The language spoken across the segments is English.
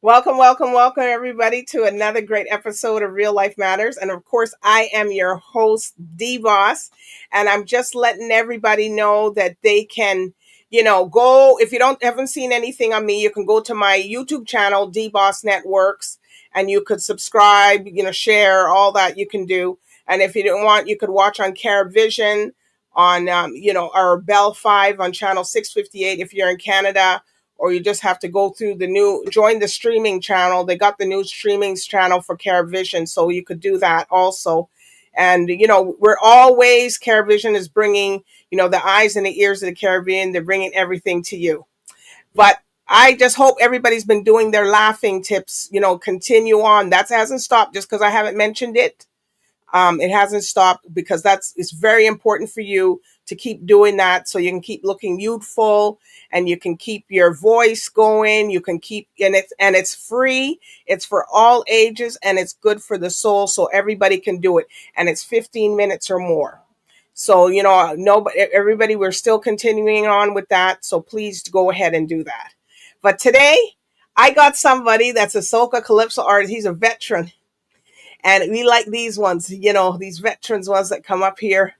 Welcome, welcome, welcome, everybody, to another great episode of Real Life Matters. And of course, I am your host, DBoss. And I'm just letting everybody know that they can, go. If you haven't seen anything on me, you can go to my YouTube channel, DBoss Networks, and you could subscribe, share, all that you can do. And if you don't want, you could watch on CaribVision, on, our BellFibe on channel 658 if you're in Canada, or you just have to go through join the streaming channel. They got the new streaming channel for CaribVision, so you could do that also. And we're always, CaribVision is bringing, the eyes and the ears of the Caribbean. They're bringing everything to you. But I just hope everybody's been doing their laughing tips. Continue on. That hasn't stopped just because I haven't mentioned it. It hasn't stopped because it's very important for you to keep doing that so you can keep looking youthful and you can keep your voice going. You can keep and it's free. It's for all ages and it's good for the soul, so everybody can do it. And it's 15 minutes or more. So everybody, we're still continuing on with that. So please go ahead and do that. But today, I got somebody that's a Soca Calypso artist. He's a veteran. And we like these ones, these veterans ones that come up here.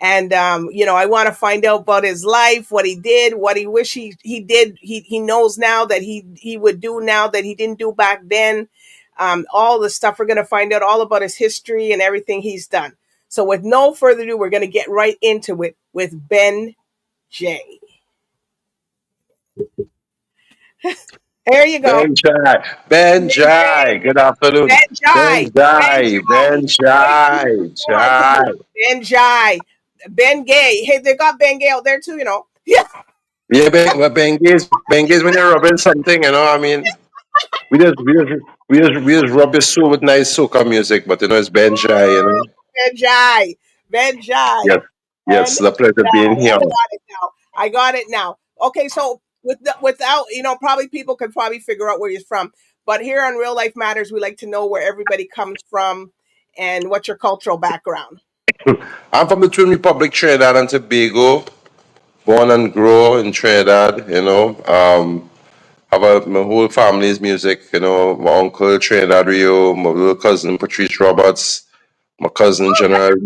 And, I want to find out about his life, what he did, what he wish he did. He knows now that he would do now that he didn't do back then. All the stuff, we're going to find out all about his history and everything he's done. So with no further ado, we're going to get right into it with Ben J. There you go. Benjai, Benjai. Good afternoon, Benjai. Benjai, Benjai. Wait, Benjai, hold on. Come on. Jai. Benjai. Ben Gay. Hey, they got Ben Gay out there too, Yeah. Yeah, Benji's when you're rubbing something, I mean, we just, we just, we just rub your soul with nice soca music, but it's Benjai. Benjai. Benjai. Yes, yes, the pleasure being Benjai. here. I got it now. I got it now. Okay, so without, probably people could probably figure out where he's from. But here on Real Life Matters, we like to know where everybody comes from and what's your cultural background. I'm from the Twin Republic, Trinidad and Tobago, born and grow in Trinidad. My whole family's music, my uncle Trinidad Rio, my little cousin Patrice Roberts, my cousin General,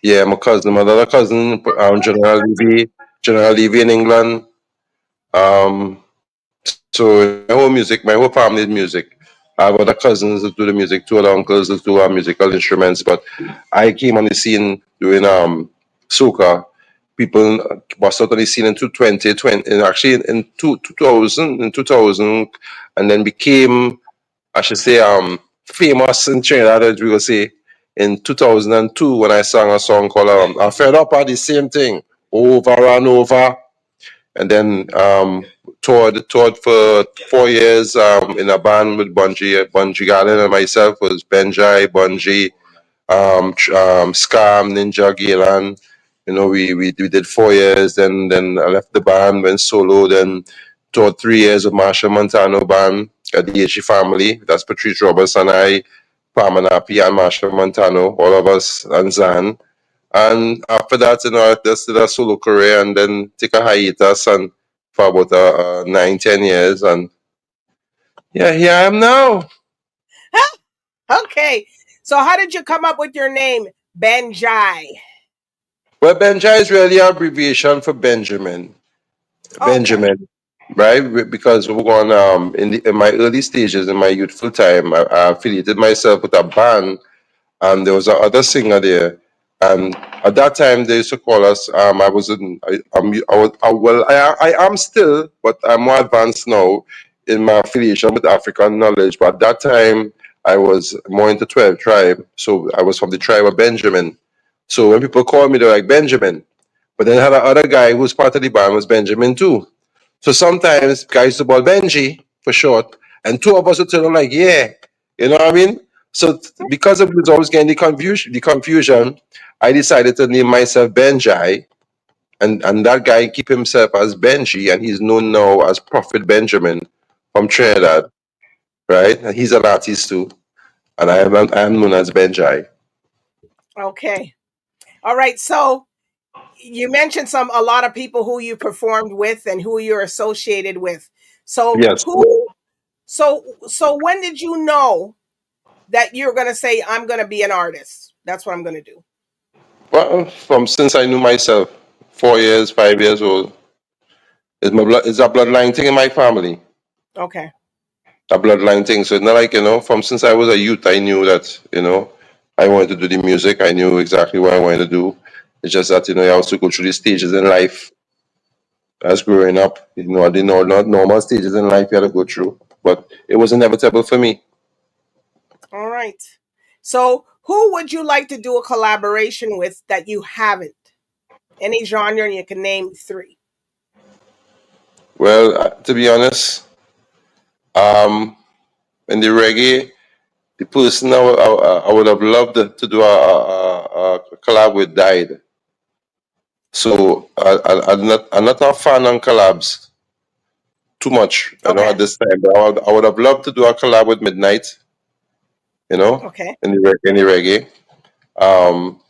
yeah, my other cousin General Levy in England. Um, so my whole family's music. I have other cousins that do the music, two other uncles that do our musical instruments, but I came on the scene doing soca. People was out on the scene in 2020, and actually in 2000, and then became, I should say, famous in Trinidad, as we will say, in 2002 when I sang a song called I Fed Up at the Same Thing over and over. And then toured for 4 years in a band with Bungie Garden and myself was Benjai, Bungie, Scam, Ninja, Galen. We did 4 years, then I left the band, went solo, then toured 3 years with Marshall Montano band, at the H family. That's Patrice Roberts and I, Parmanapi and Marshall Montano, all of us, and Zan. And after that, I just did a solo career and then take a hiatus and for about 9, 10 years. And yeah, here I am now. Okay. So how did you come up with your name, Benjai? Well, Benjai is really an abbreviation for Benjamin. Okay. Benjamin, right? Because we're going in my early stages, in my youthful time, I affiliated myself with a band, and there was a other singer there. And at that time, they used to call us. I was in. I was. Well, I am still, but I'm more advanced now in my affiliation with African knowledge. But at that time, I was more into 12 tribe. So I was from the tribe of Benjamin. So when people call me, they're like Benjamin. But then I had another guy who was part of the band was Benjamin too. So sometimes guys used to call Benji for short, and two of us would tell them like, yeah, you know what I mean? So because of was always getting the confusion, I decided to name myself Benjai, and that guy keep himself as Benji, and he's known now as Prophet Benjamin from Trinidad, right? And he's an artist too, and I am known as Benjai. Okay. All right. So you mentioned a lot of people who you performed with and who you're associated with. So Yes. So when did you know that you're going to say I'm going to be an artist? That's what I'm going to do. Well, from since I knew myself, 4 years, 5 years old, it's a bloodline thing in my family. Okay. A bloodline thing. So it's not like, from since I was a youth, I knew that, I wanted to do the music. I knew exactly what I wanted to do. It's just that, I also go through the stages in life as growing up. I didn't know not normal stages in life you had to go through. But it was inevitable for me. All right. So who would you like to do a collaboration with that you haven't? Any genre, and you can name three. Well, to be honest, um, in the reggae, the person I would have loved to do a collab with died. So I'm not a fan on collabs too much, Okay. at this time. But I would have loved to do a collab with Midnight, Okay. in the reggae. Um,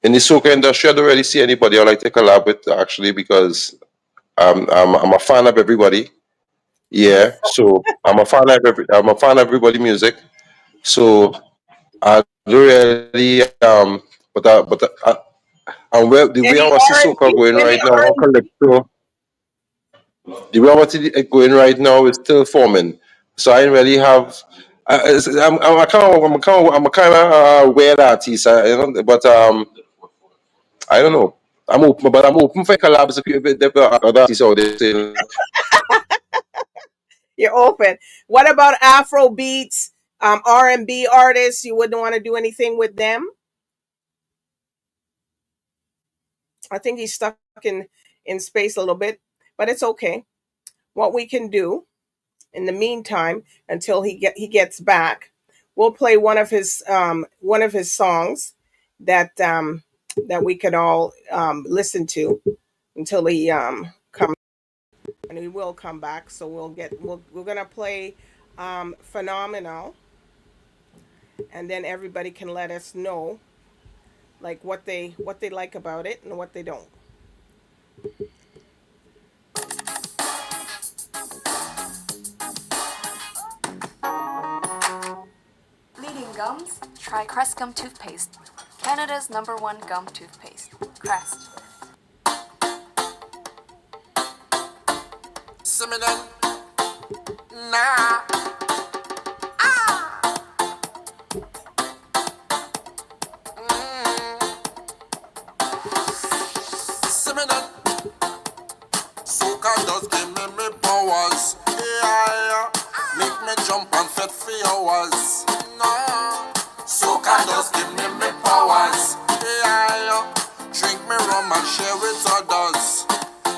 in the soca industry, I don't really see anybody I like to collab with actually because I'm a fan of everybody. Yeah, so I'm a fan of everybody music. So I don't really and well, the way I Any want to see soca R&B? going Any right now, or R&B? Calypso, the way I want to see it going right now is still forming. So I didn't really have. I'm a kind of I'm a kind of weird artist, but I don't know. I'm open for collabs if there are other artists out there saying, You're open. What about Afro beats, R&B artists? You wouldn't want to do anything with them? I think he's stuck in space a little bit, but it's okay. What we can do in the meantime until he gets back, we'll play one of his songs that that we could all listen to until he comes, and he will come back. So we're gonna play Phenomenal, and then everybody can let us know like what they like about it and what they don't. Bleeding gums? Try Crest Gum Toothpaste. Canada's #1 gum toothpaste. Crest. Cinnamon, nah, cinnamon. Soca does give me powers. Yeah, make me jump and fit for hours. Nah, soca does give me powers. Yeah, drink me rum and share with others.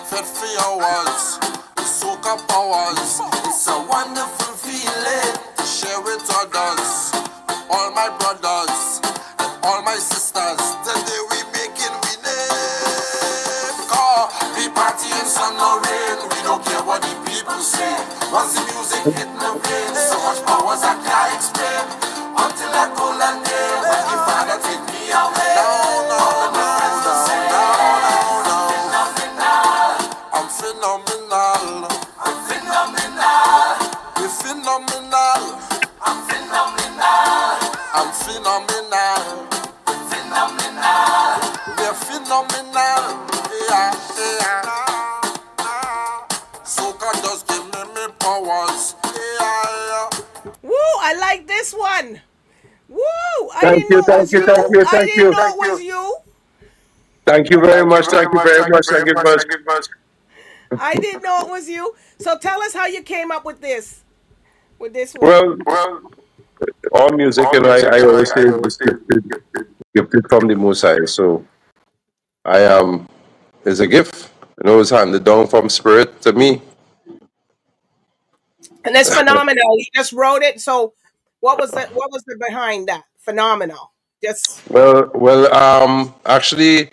Fit for hours. Soca powers. It's a wonderful feeling to share with others. All my brothers and all my sisters. The day we making we name. Cause we party in sun or rain. We don't care what the people say. Once the music hit my brain, so much powers I can't explain. Until I call a name, when the Father take me away. No, no, no, no, no, no. I'm phenomenal. I'm phenomenal. We're phenomenal. I'm phenomenal. I'm phenomenal. Phenomenal. We're phenomenal. Yeah, yeah. Soca does give me powers. Yeah. Woo! I like this one. Woo! I "Thank didn't you, know it thank was you, you. thank you, I thank didn't you, know it was you. thank you very Thank you much, very thank you much. very Thank you much, very thank you much. much." Thank you much. I didn't know it was you. So tell us how you came up with this. With this one. Well, Well, all music, all music, I always say I is always say, gifted from the Most High. So I am, it's a gift. It's handed down from spirit to me. And it's phenomenal. You just wrote it. So what was the behind that? Phenomenal. Just Actually,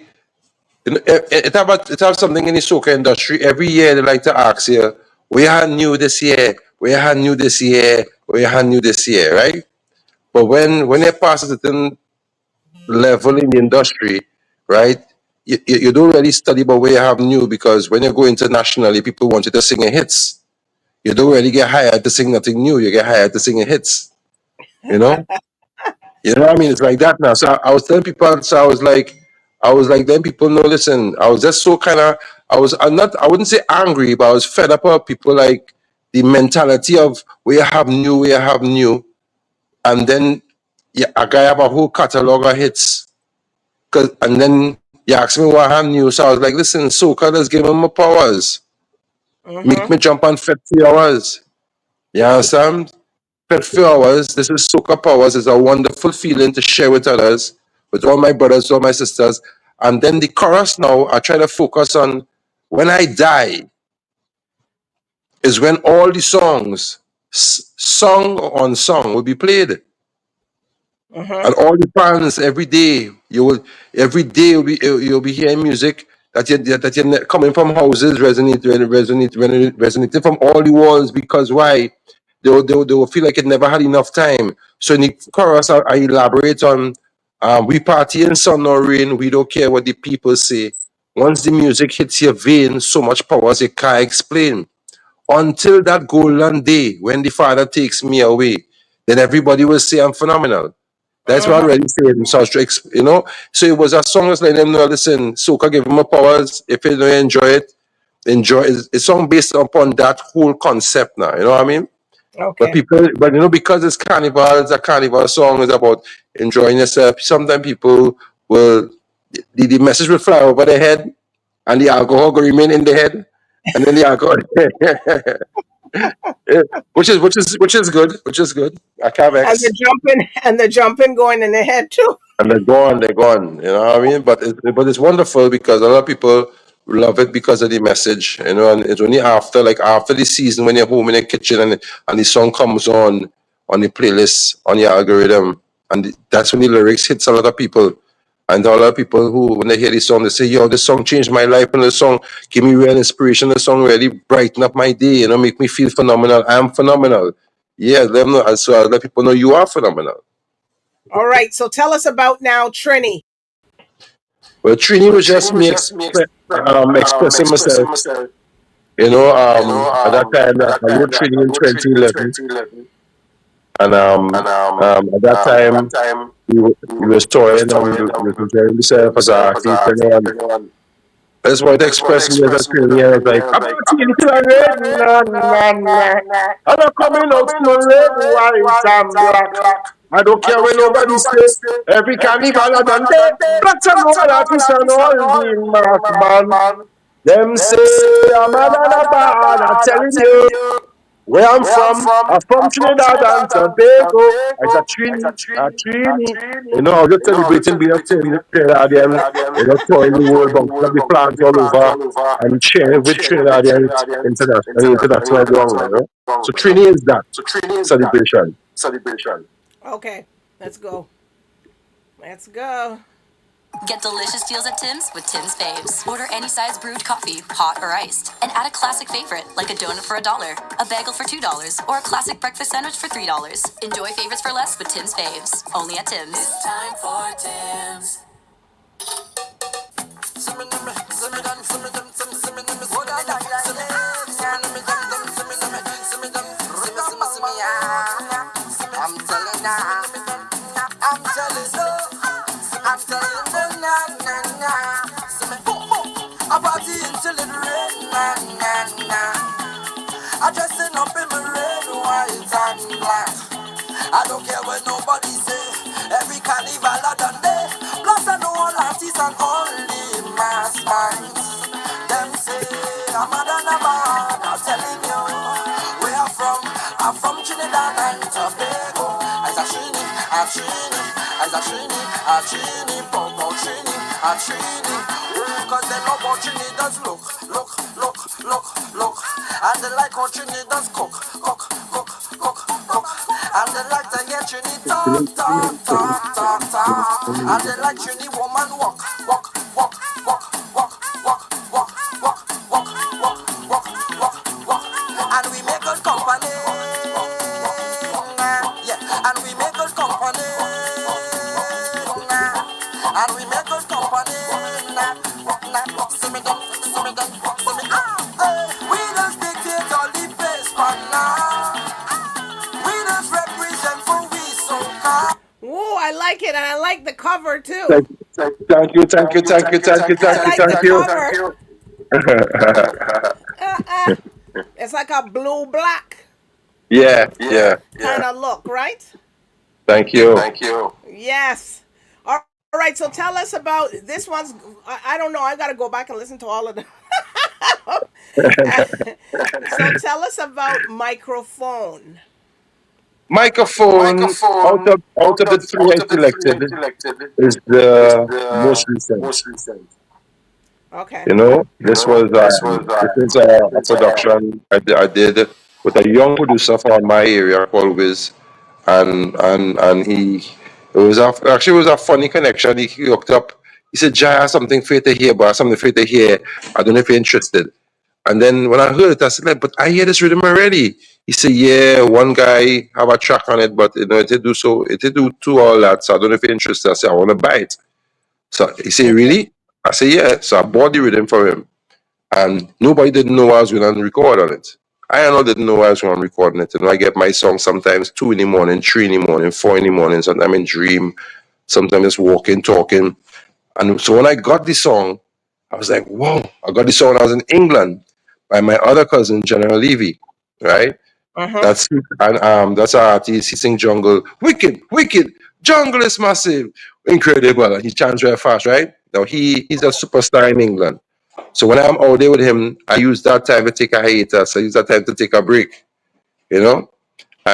it have something in the soca industry. Every year they like to ask you, "We had new this year. We had new this year. We had new this year," right? But when it passes a certain level in the industry, right? You don't really study about where you have new because when you go internationally, people want you to sing your hits. You don't really get hired to sing nothing new. You get hired to sing hits. You know, you know what I mean? It's like that now. So I was telling people. So I was like, then people know. Listen, I was just so kind of. I'm not. I wouldn't say angry, but I was fed up of people like the mentality of we have new, and then yeah, a guy have a whole catalog of hits. And then you asked me what I new. So I was like, listen, soca, let's give him my powers. Make Mm-hmm. me jump on 50 hours. You understand? 50 hours. This is soca powers. It's a wonderful feeling to share with others, with all my brothers, all my sisters. And then the chorus now, I try to focus on when I die, is when all the songs, song on song, will be played. Mm-hmm. And all the fans every day you'll be hearing music that you're coming from houses resonating from all the walls because why they will feel like it never had enough time. So in the chorus I elaborate on we party in sun or rain, we don't care what the people say. Once the music hits your veins, so much power as you can't explain. Until that golden day when the Father takes me away, then everybody will say I'm phenomenal. That's what I Mm-hmm. really say themselves to, So it was a song that's letting them know, listen, Soca give them a powers. If you don't enjoy it, enjoy it. It's a song based upon that whole concept now, you know what I mean? But Okay. people, because it's carnival, it's a carnival song, it's about enjoying yourself. Sometimes people will, the message will fly over their head and the alcohol will remain in the head. And then the alcohol, which is good. I can't And vex. the jumping going in the head too. And they're gone. You know what I mean? But it's wonderful because a lot of people love it because of the message. And it's only after the season when you're home in the kitchen and the song comes on the playlist on your algorithm, and that's when the lyrics hits a lot of people. And a lot of people who, when they hear this song, they say, "Yo, this song changed my life," and the song give me real inspiration. The song really brighten up my day. Make me feel phenomenal. I am phenomenal. Yeah, let them know. So I let people know you are phenomenal. All right. So tell us about now Trini. Well, Trini was just me expressing myself. At that time, I wrote Trini in 2011, and at that time, we was touring and we was enjoying myself as an artist. I just wanted to express me as a Trini. I was like, I'm not seeing till I red, nah, nah, nah. I'm not coming out till red, white, and black. I don't care what nobody say. Every carnival I done there, blacks and all artists and all the mass man. Them say I'm a bad, I'm telling you where I'm from. I'm from Trinidad and Tobago. It's a Trini. I was just celebrating being a Trinidadian, touring the world, bouncing up the flags all over and sharing with Trinidadians international ground. So Trini is that celebration. Okay. Let's go. Let's go. Get delicious deals at Tim's with Tim's Faves. Order any size brewed coffee, hot or iced, and add a classic favorite like a donut for $1, a bagel for $2, or a classic breakfast sandwich for $3. Enjoy favorites for less with Tim's Faves. Only at Tim's. It's time for Tim's. I'm telling ya, I'm telling you, I'm telling you, na na na. I party until it rain, na na na. I dressing up in my red, white and black. I don't care what nobody say. Every carnival I done there. Plus I know all artists and all the mass minds. Them say I'm a than a bad. I'm telling you where I'm from. I'm from Trinidad and Tobago. As a Trini, a Trini, as a Trini, a Trini, Popo Trini, a Trini. Cause they know what Trini does look. And they like how Trini does cook. And they like to hear Trini talk. And they like Trini woman walk. And we make good company. Yeah, and we make good company. And we make good company. See me done. We don't dictate all the pace on like it, and I like the cover too. Thank, thank you, thank you, thank you, thank you, I thank you, like the thank you. cover. Uh-uh. It's like a blue black Yeah, yeah. kind of look, right? Thank you. Yes. All right. So tell us about this one's. I don't know. I got to go back and listen to all of them. So tell us about microphone. Microphone. Out of the three I selected is the most recent. Okay. You know, this is a production I did with a young producer from my area called Wiz, and he actually it was a funny connection. He hooked up. He said, "Jai, I have something for you to hear, but I have something for you to hear. I don't know if you're interested." And then when I heard it, I said, like, "But I hear this rhythm already." He said, "Yeah, one guy have a track on it, but you know, it did do to all that. So I don't know if you're interested." I said, "I want to buy it." So he said, "Really?" I said, "Yeah." So I bought the rhythm for him, and nobody didn't know I was going to record on it. I know didn't know I was going to record on it. You know, I get my song sometimes 2 in the morning, 3 in the morning, 4 in the morning. Sometimes in dream, sometimes just walking, talking. And so when I got the song, I was like, whoa! I got the song when I was in England by my other cousin, General Levy, right? Uh huh. That's our artist. He sing jungle, wicked, wicked. Jungle is massive, incredible. And he chants very fast, right? Now he's a superstar in England. So when I'm out there with him, I use that time to take a hiatus. I use that time to take a break, you know.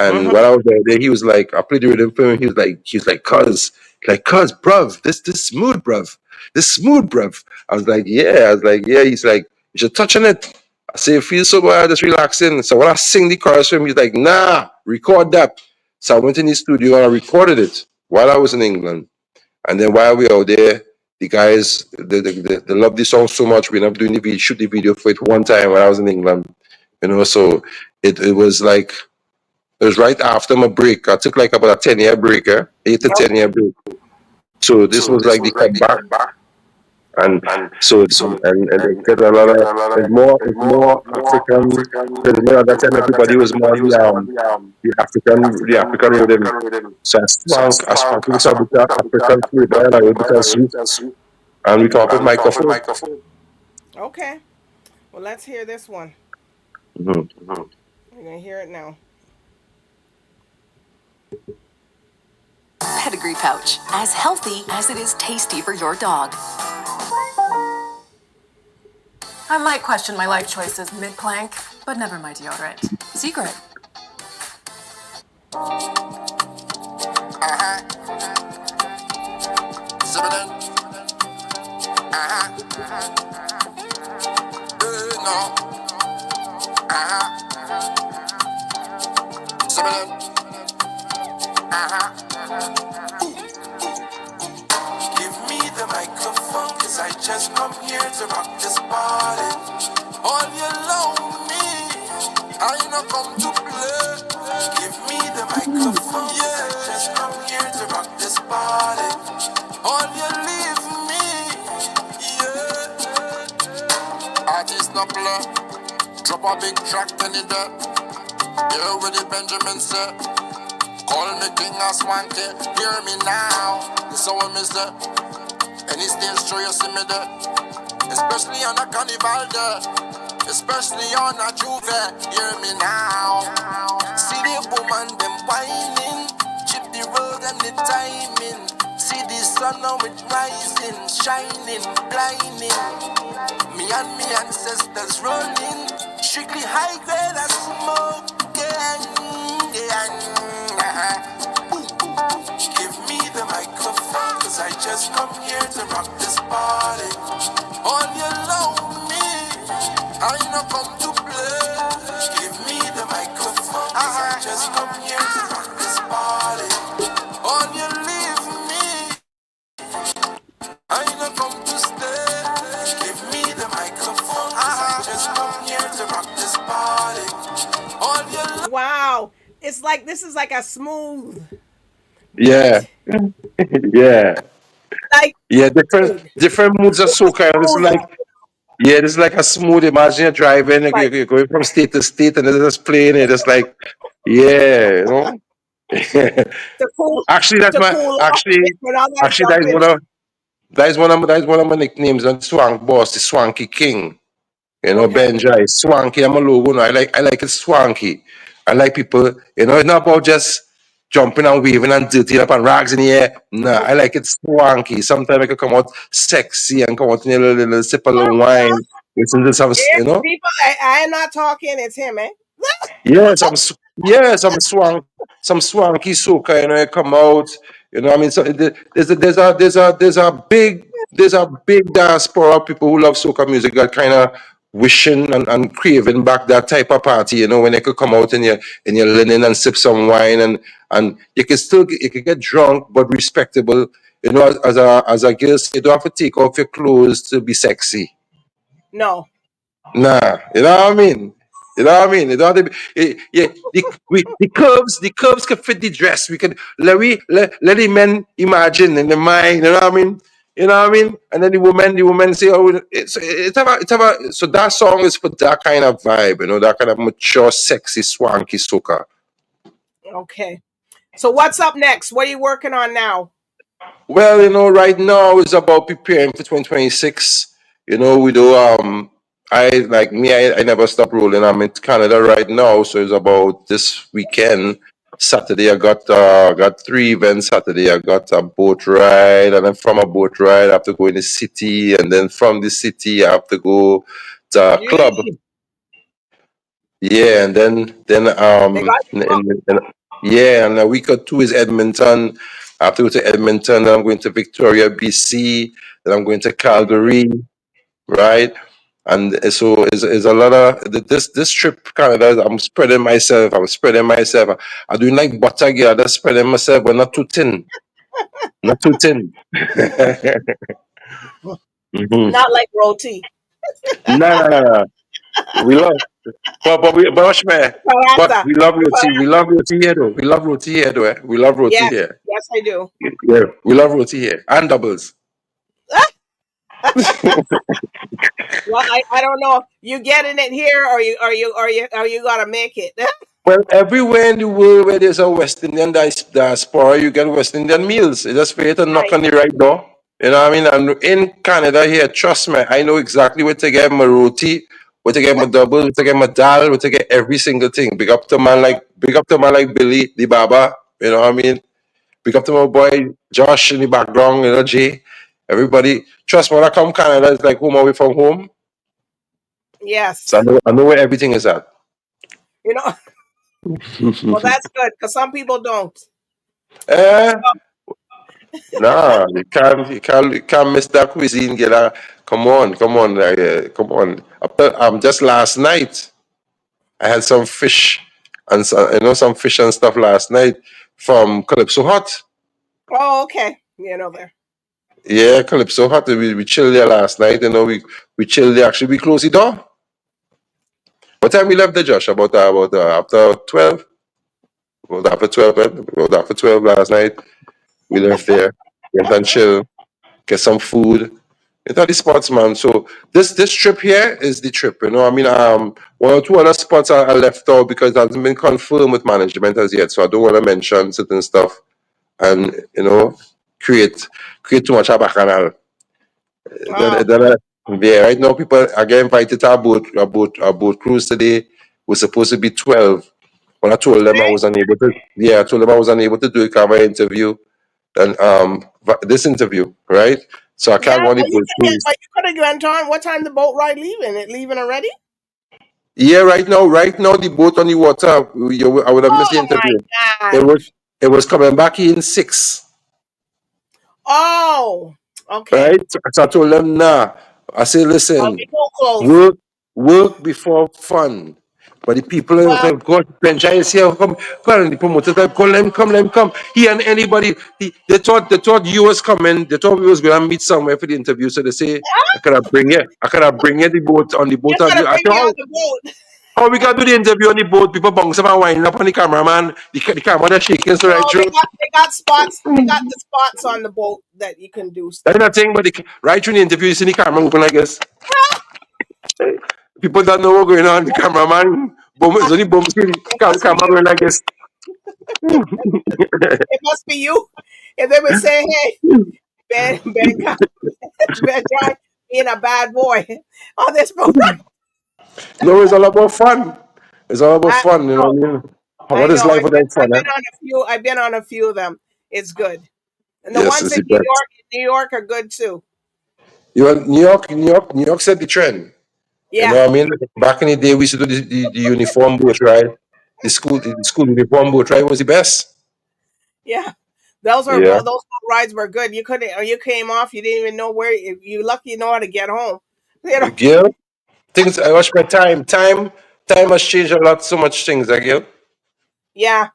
Uh And huh. when I was there, he was like, I played the rhythm for him. Cuz, bruv, this smooth, bruv, this smooth, bruv. I was like, yeah. He's like, you should touch on it. I say, it feels so good, just relaxing. So when I sing the chorus for him, he's like, nah, record that. So I went in the studio and I recorded it while I was in England. And then while we were out there, the guys they loved the song so much. We ended up doing shoot the video for it one time when I was in England. You know, so it was like it was right after my break. I took like about a 10 year break, 8 to 10 year break. So this was like the comeback, and and it get a lot of it's more African. Because you know, at that time everybody was more the African rhythm. So I spank with a bit of African flavor and a little bit of sweet, and we come up with microphone. Okay. Well, let's hear this one. Mhm. We're gonna hear it now. Pedigree pouch, as healthy as it is tasty for your dog. I might question my life choices mid-plank, but never my deodorant. Secret. Give me the microphone, cause I just come here to rock this party. All you lonely, I not come to play. Give me the microphone, yeah. I just come here to rock this party. All you leave me, yeah. Artist no play, drop a big track in the dirt. Here with the Benjamin set. Call me king or swanky, hear me now. This is how me say. Any stage show you see me there. Especially on a carnival day. Especially on a juve, hear me now. See the woman them whining. Chip the road and the timing. See the sun now it rising, shining, blinding. Me and me ancestors rolling. Strictly high grade as smoking. Give me the microphone, cause I just come here to rock this party. All you lonely, I not come to play. Give me the microphone, cause I just come here to rock this party. All you leave me, I not come to stay. Give me the microphone, cause I just come here to rock this party. All you Wow. It's like this is like a smooth Yeah, beat. yeah, Like yeah. smooth. Different moods of It's soca. This is smooth. like yeah, this is like a smooth. Imagine you're driving, Like you're going from state to state, and it's just playing it. It's like yeah, you know. to cool Actually, that's to my cool off a actually bit when I gotta actually jump in. that is one of my nicknames on Swank Boss, the Swanky King. You know, Okay. Benjai, swanky. I'm a logo. No, I like it swanky. I like people. You know, it's not about just jumping and waving and dirtying up and rags in the air. Nah, I like it swanky. Sometimes I could come out sexy and come out in a little sip a little wine. Listen to some, If you know. people, I am not talking. It's him, eh? Some swanky soca, you know, it come out. You know, what I mean, so there's a big diaspora of people who love soca music that kind of wishing and craving back that type of party. You know, when they could come out in your linen and sip some wine and you can get drunk but respectable. You know, as a girl, you don't have to take off your clothes to be sexy. No. Nah, you know what I mean? You know what I mean? You know what I mean? Yeah, the curves can fit the dress. We can let the men imagine in the mind. You know what I mean? You know what I mean? And then the woman say, "Oh, it's about." So that song is for that kind of vibe. You know, that kind of mature, sexy, swanky soca. Okay. So what's up next? What are you working on now? Well, you know, right now it's about preparing for 2026. You know, we do I like me, I never stop rolling. I'm in Canada right now, so it's about this weekend. Saturday I got three events. Saturday I got a boat ride, and then from a boat ride I have to go in the city, and then from the city I have to go to a club. Yee. Yeah, and then They got yeah, and a week or two is Edmonton. I have to go to Edmonton, then I'm going to Victoria, BC, then I'm going to Calgary, right? And so is a lot of this trip Canada. I'm spreading myself. I'm spreading myself. I do like butter, girl. I'm just spreading myself, but not too thin. Not too thin. hmm not like roti. No, no, no, no. We love, but Oshman, but Paratha. we love roti. We love roti here, though. We love roti here, though. We love roti Yes. here. Yes, I do. Yeah, we love roti here and doubles. Well, I don't know. You getting it here, or you gotta make it? Well, everywhere in the world where there's a West Indian diaspora, you get West Indian meals. It's just for you to knock Right. on the right door. You know what I mean? And in Canada here, trust me, I know exactly where to get my roti, where to get my double, where to get my dal, where to get every single thing. Big up to man like Billy, the Baba. You know what I mean? Big up to my boy Josh in the background, you know, Jay. Everybody, trust me, when I come Canada, it's like home away from home. So Yes. I know where everything is at. You know. Well, that's good because some people don't. Eh, nah, you can't miss that cuisine, get come on. Just last night, I had some fish and some fish and stuff last night from Calypso Hut. Oh, okay. You know there. Yeah, Calypso Hut. We chilled there last night. You know, we chilled there. Actually, we closed the door. What time we left there, Josh? About after 12. About after 12. About after 12 last night. We left there. Went and chill. Get some food. It's not the spots, man. So this trip here is the trip. You know, I mean, one or two other spots are left out because it hasn't been confirmed with management as yet. So I don't want to mention certain stuff and create create too much of a canal. Oh, Yeah, right now people I get invited to a boat cruise today. We're supposed to be 12. When I told them I was unable to, yeah, I told them I was unable to do a camera interview and this interview, right? So I yeah. can't go on the But you boat can get. cruise. But you could have went on. What time the boat ride leaving? It leaving already? Yeah, right now the boat on the water. I would have missed the Oh my interview. It God. was it was coming back in 6, Oh. Okay. right? So I told them, nah. I said, I'll listen, be so close. work work before fun. But the people are Well, like, God, Benjai is here. Come, come, and the promoters like, come, let him come. He and anybody. They thought you was coming. They thought we was gonna meet somewhere for the interview. So they say, I could have bring you the boat on the you boat. I gotta bring said, me on the boat. how we can do the interview on the boat? People bounce up and winding up on the cameraman. The camera that's shaking so No, right through. they got spots. They got the spots on the boat that you can do That's stuff. nothing, but right through the interview, you see the camera open like this. People don't know what's going on. The cameraman, boom, it's only boom, see the They must be camera going like this. It must be you. And they would say, hey, Ben John being a bad boy on this program. No, it's all about fun. It's all about I fun, you know know. what I mean? I What is know. life without fun, I've been eh? on a few. I've been on a few of them. It's good. And the Yes, ones it's in the best. New York are good too. You know, New York set the trend. You know Yeah. what I mean? Back in the day, we used to do the uniform boat ride. The school uniform boat ride was the best. Yeah. Those were Yeah. those boat rides were good. You couldn't, or you came off, you didn't even know where you lucky you know how to get home. You know, Yeah. Things, I watch my time. Time has changed a lot, so much things, I get. yeah.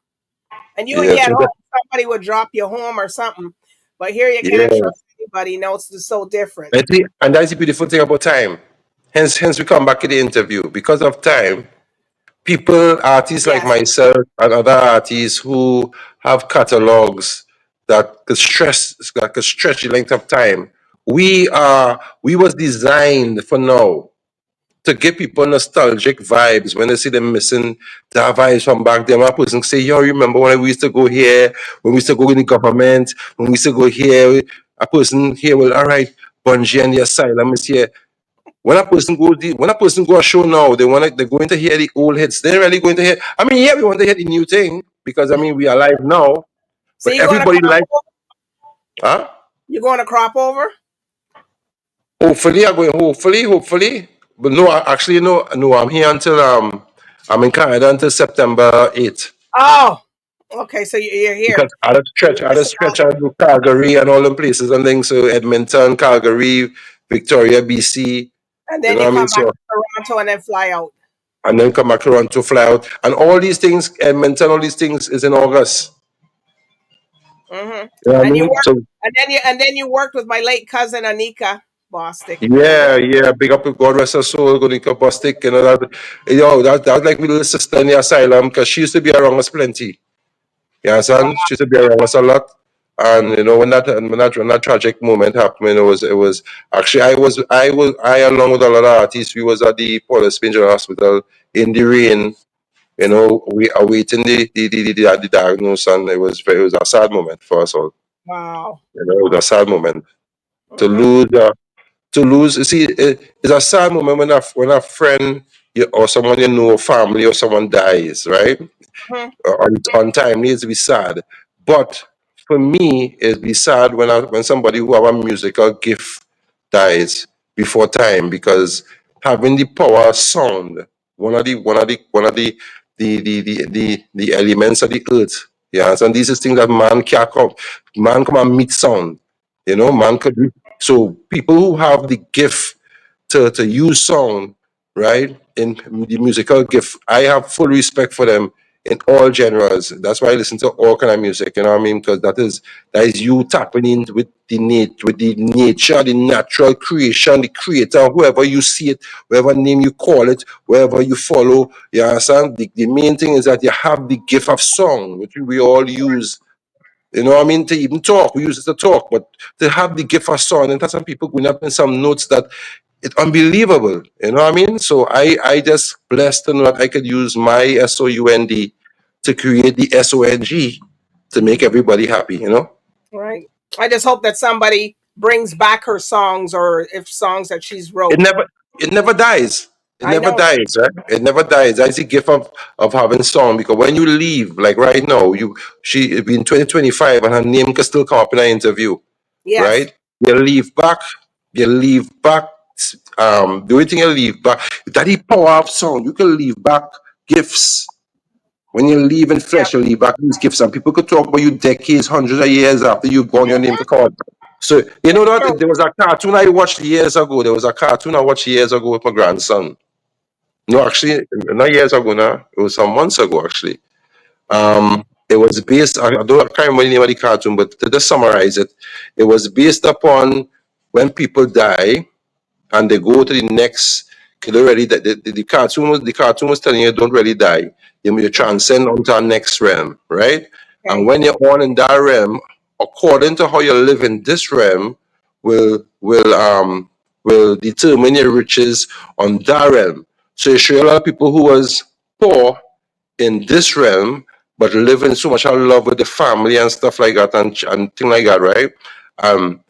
And you would Yeah, get things home, somebody would drop you home or something. But here you can't yeah. trust anybody. No, it's just so different. I think, and that's the beautiful thing about time. Hence we come back to the interview. Because of time, people, artists like Yes. myself and other artists who have catalogs that could stretch the length of time. We was designed for now to give people nostalgic vibes when they see them missing their vibes from back then. One person say, yo, remember when we used to go here, when we used to go in the government, when we used to go here, a person here, well, all right, Bungie and the asylum is here. When a person go a show now, they're going to hear the old hits. They're really going to hear. I mean, yeah, we want to hear the new thing because I mean we are live now, So but you going to everybody crop like, over? huh? You going to crop over? Hopefully, I'm going. Hopefully. But no, actually, no. I'm here until I'm in Canada until September 8th Oh, okay. So you're here. because I You're just still stretch, I do Calgary and all them places and things. So Edmonton, Calgary, Victoria, BC. and You then know you what I mean? come back So to Toronto and then fly out. and then come back to Toronto, fly out, and all these things, Edmonton, all these things is in August. Hmm. You know what I And you mean? work, So and then you worked with my late cousin Anika Bostic. Hmm. yeah. Big up to God rest her soul, Gonika Bostic, you know that. That like my little sister in the asylum because she used to be around us plenty. You understand? She used to be around us a lot. And you know when that tragic moment happened, it was actually I along with a lot of artists, we was at the Paulus Benjai Hospital in the rain. You know, we awaiting the diagnosis, and it was a sad moment for us all. Wow. You know, it was a sad moment to Hmm. lose. To lose, you see, it's a sad moment when a friend or someone you know, family or someone dies, right? Hmm. Untimely is be sad. But for me, it'd be sad when somebody who have a musical gift dies before time because having the power of sound, one of the elements of the earth. Yeah, and these is things that man can't come. Man come and meet sound. You know, man could so people who have the gift to use sound, right, in the musical gift, I have full respect for them in all genres. That's why I listen to all kind of music, you know what I mean? Because that is you tapping in with the nature, the natural creation, the creator, whoever you see it, whatever name you call it, wherever you follow. You understand? The main thing is that you have the gift of song, which we all use. You know what I mean? To even talk, we use it to talk, but to have the gift of song, and there's some people going up in some notes that it's unbelievable. You know what I mean? So I just blessed to know that I could use my sound to create the song to make everybody happy. You know, Right. I just hope that somebody brings back her songs or if songs that she's it wrote. never it never dies. It I never know. dies, right? It never dies. That's the gift of having song because when you leave, like right now, she in 2025 and her name can still come up in an interview, Yes. right? You leave back, you leave back, the only thing you leave back, that the power of sound, you can leave back gifts. When you leave in Yeah. flesh, you leave back these gifts, and people could talk about you decades, hundreds of years after you've gone, your name Mhm. to call. So, you know It's that true. there was a cartoon I watched years ago. There was a cartoon I watched years ago with my grandson. No, actually, not years ago now. It was some months ago, actually. It was based, I can't remember the name of the cartoon, but to just summarize it, it was based upon when people die and they go to the next. You don't really the cartoon was telling you don't really die. You transcend onto our next realm, right? And Okay. when you're on in that realm, according to how you live in this realm, will determine your riches on that realm. So you show a lot of people who was poor in this realm, but live in so much of love with the family and stuff like that and thing like that, right? Um,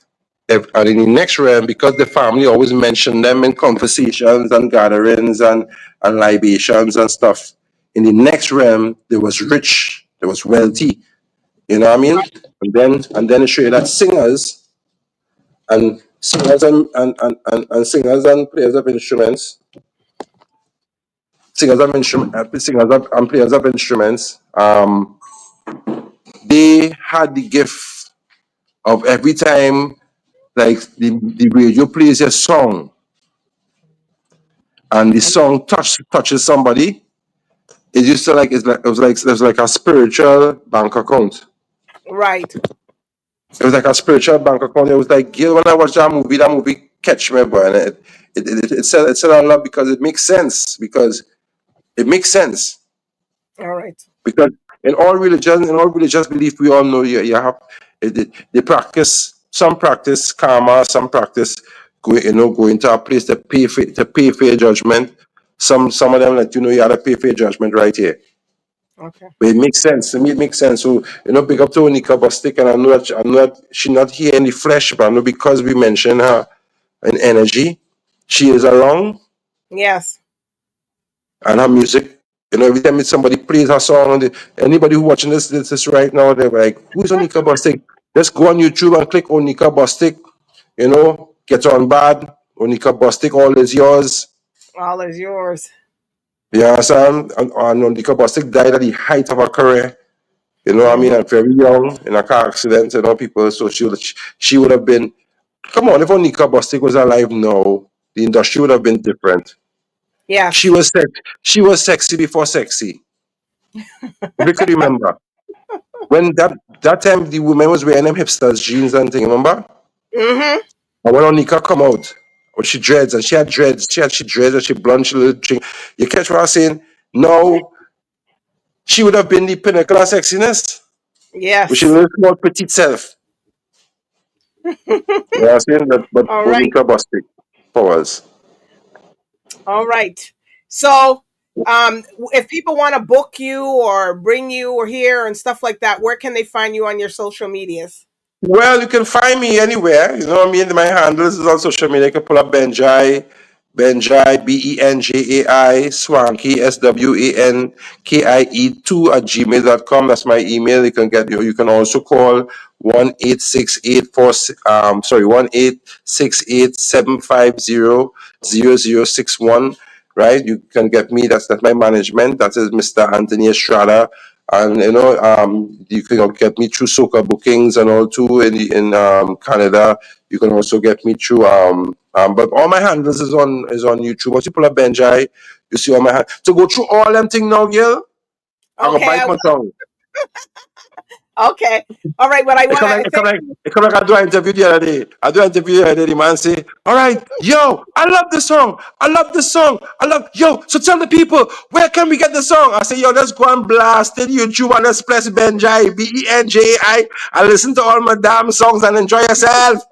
and in the next realm, because the family always mention them in conversations and gatherings and libations and stuff. In the next realm, there was rich, there was wealthy. You know what I mean? And then it show you that singers and singers and players of instruments, singers and players of instruments, they had the gift of every time like the radio plays a song and the song touches somebody, it used to like it was like a spiritual bank account. Right. It was like a spiritual bank account. It was like, yeah, when I watched that movie catch me, boy, and it said a lot because it makes sense. Because it makes sense. All right. Because in all religious belief, we all know you have they practice, some practice karma, some practice going to a place to pay for your judgment. Some of them let you know you had to pay for your judgment right here. Okay. But it makes sense. To me, it makes sense. So, big up to Onika Bostic, and I know that she's not here in the flesh, but I know because we mentioned her in energy, she is around, Yes. and her music. Every time somebody plays her song, anybody who watching this right now, they're like, "Who's Onika Bostic?" Just go on YouTube and click Onika Bostic. Get on bad. Onika Bostic, all is yours. All is yours. You understand? And Onika Bostic died at the height of her career. You know what I Hmm. mean? At very young in a car accident, people. So she would have been. Come on, if Onika Bostic was alive now, the industry would have been different. She Yes. was she was sexy before sexy. If you could remember. When that time the woman was wearing them hipsters jeans and thing, remember? Mm-hmm. And when Onika come out, when she dreads and she had dreads, she dreads and she blonde, she little drink. You catch what I'm saying? No, she would have been the pinnacle of sexiness. But she Yes. little small petite self. You know what I'm saying? But All right. Onika Bostic powers. All right. So, if people want to book you or bring you or here and stuff like that, where can they find you on your social medias? Well, you can find me anywhere. You know what I mean? My handles is on social media. You can pull up Benjai, Benjai, Swanky, SWANKIE2 at gmail.com. That's my email. You can also call 1-868-750-0061. Right? You can get me. That's my management. That is Mr. Anthony Estrada. And you can get me through Soca bookings and all too in Canada. You can also get me through but all my handles is on YouTube. Once you pull up Benjai, you see all my to go through all them thing now, girl. I'm gonna Okay. bite my tongue. Okay. All right. But I It want come like to it come thank like you. it come like I do an interview the other day. I do an interview the other day. The man say, "All right, yo, I love the song. I love the song. I love yo. So tell the people where can we get the song?" I say, "Yo, let's go and blast it YouTube and let's press Benjai Benjai and listen to all my damn songs and enjoy yourself."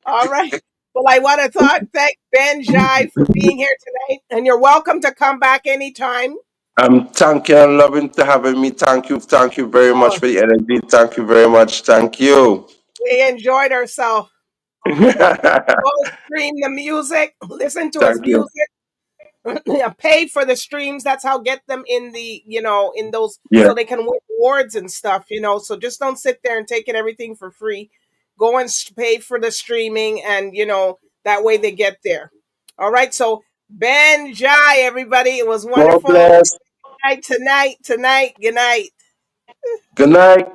All right. Well, I want to thank Ben Jai for being here tonight, and you're welcome to come back anytime. Thank you and loving to having me. Thank you very much Oh, for the energy. Thank you very much. Thank you. we enjoyed ourselves. Go Thank stream the music, listen to his you. music. Yeah, pay for the streams. That's how get them in in those, Yeah. so they can win awards and stuff. So just don't sit there and taking everything for free. Go and pay for the streaming, and that way they get there. All right. So Ben Jai, everybody, it was God wonderful. bless. Tonight. Good night. Good night.